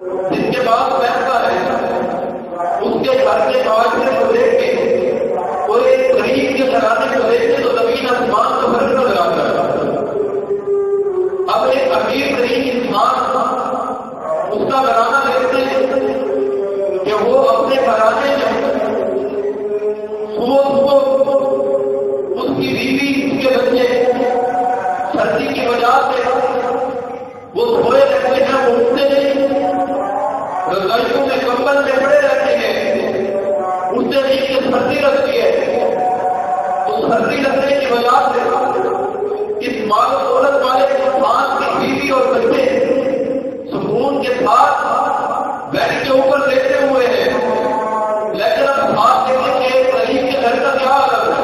جس کے بعد پیسہ ہے اس کے گھر کے معاشرے کو دیکھ کے اور ایک غریب کے گھرانے کو دیکھ کے تو زمین آسمان کو فرق نظر آتا ہے۔ اب ایک امیر غریب انسان اس کا گھرانہ دیکھتے ہیں کہ وہ اپنے گھرانے میں صبح اس کی بیوی اس کے بچے سردی کی وجہ سے وہ سوئے رہتے ہیں، وہ اٹھتے نہیں، رضائیوں میں کمبل میں پڑے رہتے ہیں، اٹھتے نہیں کہ سردی لگتی ہے۔ اس سردی لگنے کی وجہ سے اس مال و دولت والے انسان کی بیوی اور بچے سکون کے ساتھ بیڈ کے اوپر لیٹے ہوئے ہیں، لیکن اب بات دیکھیں کہ غریب کے گھر کا کیا حالت ہے۔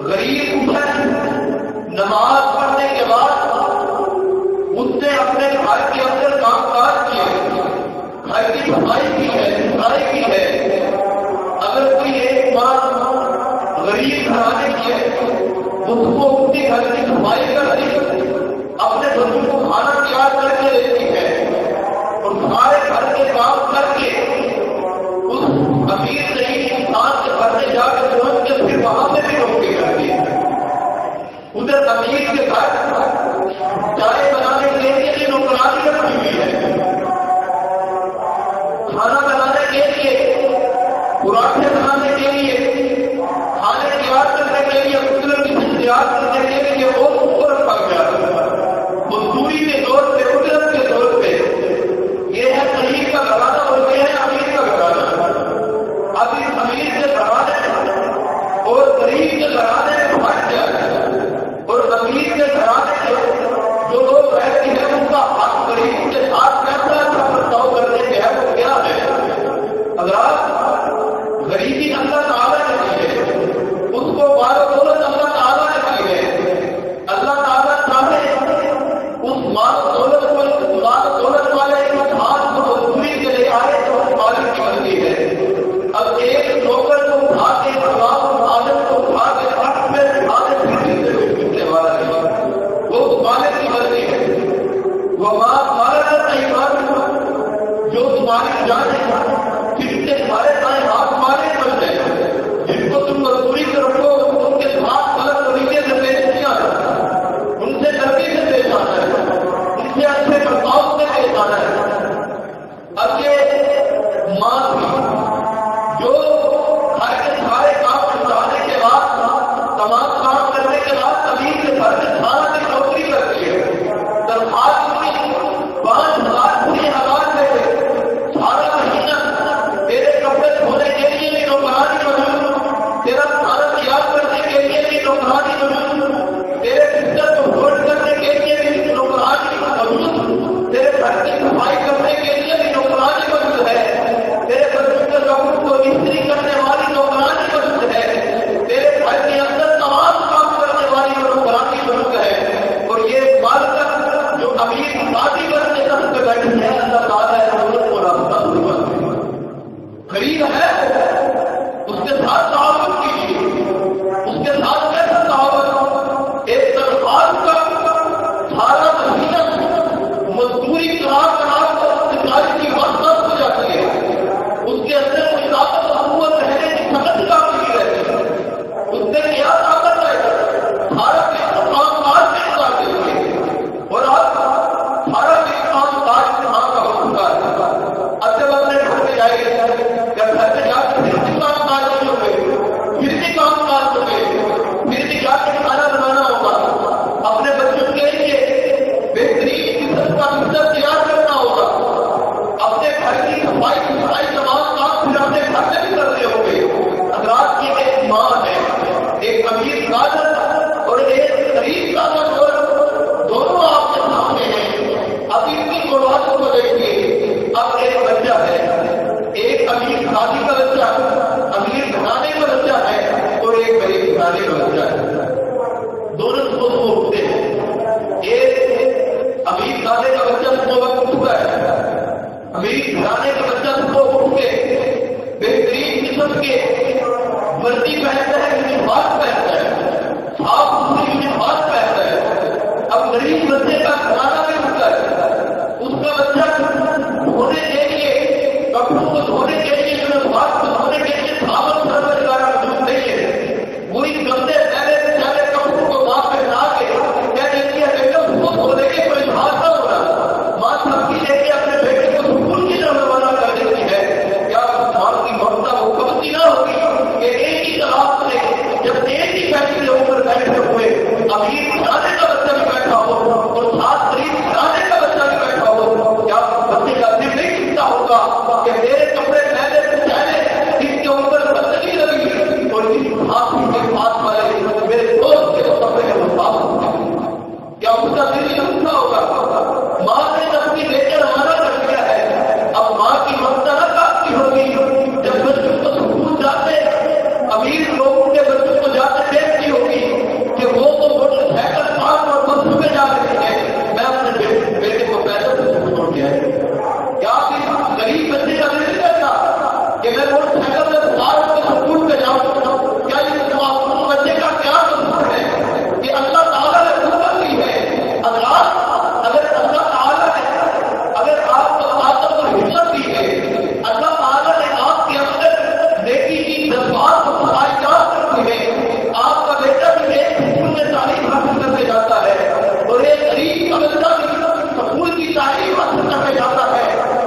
غریب اٹھے نماز پڑھنے کے بعد اس نے اپنے گھر کے اندر کام کاج کیے، گھر کی صفائی کی ہے، صفائی کی ہے۔ اگر کوئی ایک بات غریب گھرانے کی ہے وہ اپنی گھر کی صفائی کرتی ہے، اپنے بچوں کو کھانا تیار کر کے دیتی ہے اور سارے گھر کے کام کر کے اس امیر غریب انسان کے گھر میں جا کے پہنچ کے پھر وہاں سے بھی روٹی کرتی ہے۔ ادھر امیر کے گھر چائے بنانے کے لیے بھی نوکرانی رکھی ہوئی ہے، کھانا بنانے کے لیے، پراٹھے بنانے کے لیے، کھانے تیار کرنے کے لیے، تیار کرنے کے لیے وہ رکھا گیا ہے مزدوری کے طور پہ، اجرت کے طور پہ۔ یہ ہے غریب کا گھرانہ اور یہ ہے امیر کا گھرانہ۔ اب اس امیر کے گھرانے اور غریب کے گھرانے میں فرق کیا ہے؟ اور امیر کے گھرانے کے جو لوگ رہتے ہیں ان کا حق غریب کے ساتھ کیسا اچھا برتاؤ کرنے کے ہے وہ کیا ہے؟ اگر غریبی اللہ تعالیٰ نے دی ہے، اس کو مال و دولت اللہ تعالیٰ نے دی ہے، اللہ تعالیٰ چاہے اس مال و دولت والے انسان کو مزدوری کے لیے آئے تو مالک کی مرضی ہے۔ اب ایک نوکر کو اٹھا کے غلام عالم کو اٹھا کے حق میں اٹھانے پھرنے والا ہے، وہ مالک کی مرضی ہے۔ وہ مالک نہیں مالک جو تمہاری جانے جن کے تمہارے دائیں ہاتھ مالک بن جائے، جن کو تم مزدوری سے رکھو ان کے ساتھ غلط طریقے سے پیش نہیں آنا، ان سے نرمی سے پیش آنا ہے، ان سے اچھے برتاؤ سے پیش آنا ہے۔ اب یہ ماں تھی جو گھر کے سارے کام نپٹانے کے بعد، تمام کام کرنے کے بعد امیر کے گھر میں سارا کی نوکری کرتی ہے، تنخواہ کی 5,000 پوری آواز ہے، سارا مہینہ تیرے کپڑے دھونے کے لیے بھی نوکرانی موجود، تیرا کھانا تیار کرنے کے لیے بھی نوکرانی موجود، تیرے بستر کو فولڈ کرنے کے لیے بھی نوکرانی موجود، تیرے گھر کی صفائی کرنے کے لیے بھی نوکرانی موجود ہے، تیرے بچوں کے کپڑوں کو استری کرنے والی نوکرانی موجود ہے، تیرے گھر کے اندر تمام کام کرنے والی نوکرانی موجود ہے۔ اور یہ مالک جو امیر شادی کرنے تک پہ بیٹھے ہیں، اللہ تعالیٰ ہے کو راستہ غریب ہے اس کے ساتھ تعاون کیجیے، اس کے ساتھ کیسا تعاون؟ ایک تنخواہ کا سارا مہینہ مزدوری کرا کی وقت ہو جاتی ہے، اس کے اندر کوئی طاقت قوت رہنے کی سخت کافی نہیں رہتی، اس سے کیا طاقت ہے؟ سارا کام کاج میں نکالتے ہوئے، اور آپ سارا کام کاج سے وہاں کا ہوتا ہے۔ اب جب اپنے گھر میں جائے گا، جب گھر میں جا کے پھر بھی کام کاج نہیں ہو گئے، پھر بھی کام کاج ہو گئے، پھر بھی جا کے کھانا بنانا ہوگا، اپنے بچوں کے لیے بہترین قسم کا بستر تیار کرنا ہوگا، اپنے گھر کی صفائی ستھرائی تمام کام پھر اپنے گھر میں بھی کرنے ہوں گے۔ حضرات کی ایک ماں ہے، ایک امیر قادر اور ایک غریب قادر، دونوں آپ کے سامنے ہیں۔ اب ان کی اولادوں کو دیکھیے، اب ایک بچہ ہے، ایک امیر شادی کا بچہ، امیر گھرانے کا بچہ ہے اور ایک غریب گھرانے کا بچہ ہے، دونوں صبح اٹھتے ہیں۔ ایک امیر گھرانے کا بچہ صبح وقت اٹھتا ہے، امیر گھرانے کا بچہ صبح اٹھ کے بہترین قسم کے وردی پہنتا ہے، یونیفارم پہنتا ہے، صاف ستھری یونیفارم پہنتا ہے۔ اب غریب بچے کا کھانا بھی ہوتا ہے، اس کا بچہ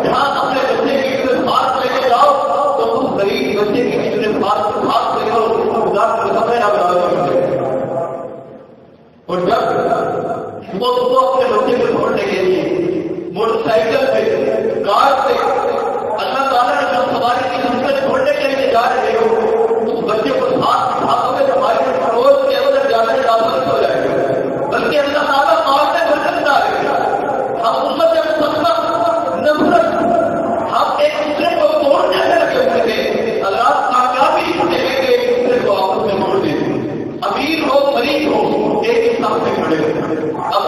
جہاں اپنے بچے کی کسی ساتھ لے کے جاؤ تو اس غریب بچے کی کسی ساتھ لے کر خدا کا سمے نہ بنا دیں. اور جب وہ اپنے بچے کو چھوڑنے کے لیے موٹر سائیکل پہ کار پہ اللہ تعالیٰ نے جو سواری کی ان سے چھوڑنے کے لیے جا رہے ہو اس بچے کو ساتھ بٹھاؤ گے تو ہمارے روز کے اندر جانے رابطہ ہو جائے گا. بلکہ اللہ تعالیٰ مارنے برکت ڈالے گا. ہم اس میں سب نفرت ہم ایک دوسرے کو توڑنے سے لگے ہوئے تھے. اللہ کامیابی دے کے ایک دوسرے کو آپس میں موڑ دیں. امیر ہو غریب ہو ایک ہی ساتھ میں کھڑے ہو. اب